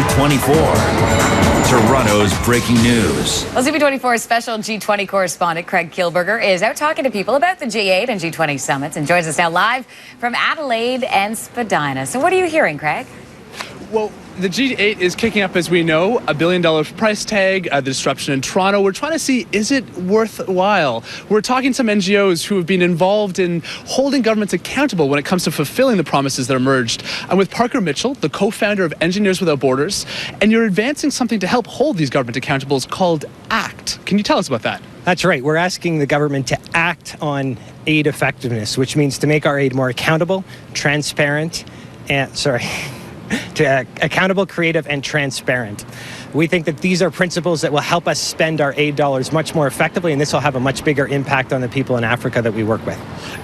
CP24, Toronto's breaking news. Well, CP24's special G20 correspondent Craig Kielburger is out talking to people about the G8 and G20 summits and joins us now live from Adelaide and Spadina. So what are you hearing, Craig? Well, the G8 is kicking up, as we know, $1 billion price tag, the disruption in Toronto. We're trying to see, is it worthwhile? We're talking to some NGOs who have been involved in holding governments accountable when it comes to fulfilling the promises that emerged. I'm with Parker Mitchell, the co-founder of Engineers Without Borders, and you're advancing something to help hold these government accountables called ACT. Can you tell us about that? That's right. We're asking the government to act on aid effectiveness, which means to make our aid more accountable, transparent, and, accountable, creative, and transparent. We think that these are principles that will help us spend our aid dollars much more effectively, and this will have a much bigger impact on the people in Africa that we work with.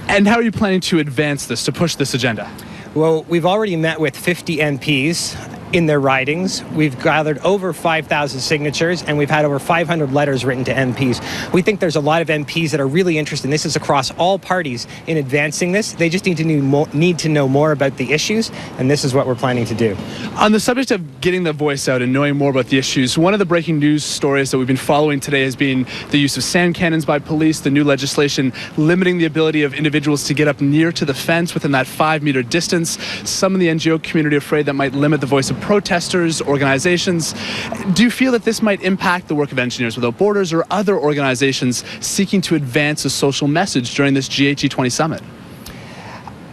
And how are you planning to advance this, to push this agenda? Well, we've already met with 50 MPs in their ridings. We've gathered over 5,000 signatures, and we've had over 500 letters written to MPs. We think there's a lot of MPs that are really interested, and this is across all parties, in advancing this. They just need to know more about the issues, and this is what we're planning to do. On the subject of getting the voice out and knowing more about the issues, one of the breaking news stories that we've been following today has been the use of sand cannons by police, the new legislation limiting the ability of individuals to get up near to the fence within that 5-meter distance. Some in the NGO community are afraid that might limit the voice of protesters, organizations. Do you feel that this might impact the work of Engineers Without Borders or other organizations seeking to advance a social message during this G8, G20 summit?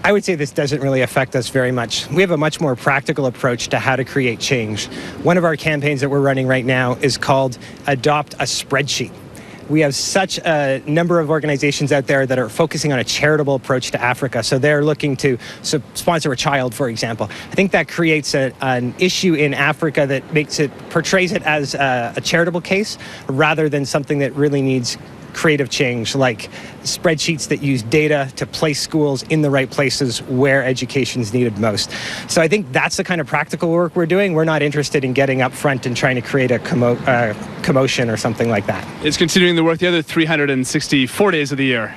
I would say this doesn't really affect us very much. We have a much more practical approach to how to create change. One of our campaigns that we're running right now is called Adopt a Spreadsheet. We have such a number of organizations out there that are focusing on a charitable approach to Africa. So they're looking to sponsor a child, for example. I think that creates an issue in Africa that portrays it as a charitable case rather than something that really needs creative change, like spreadsheets that use data to place schools in the right places where education is needed most. So I think that's the kind of practical work we're doing. We're not interested in getting up front and trying to create a commotion or something like that. It's continuing the work the other 364 days of the year.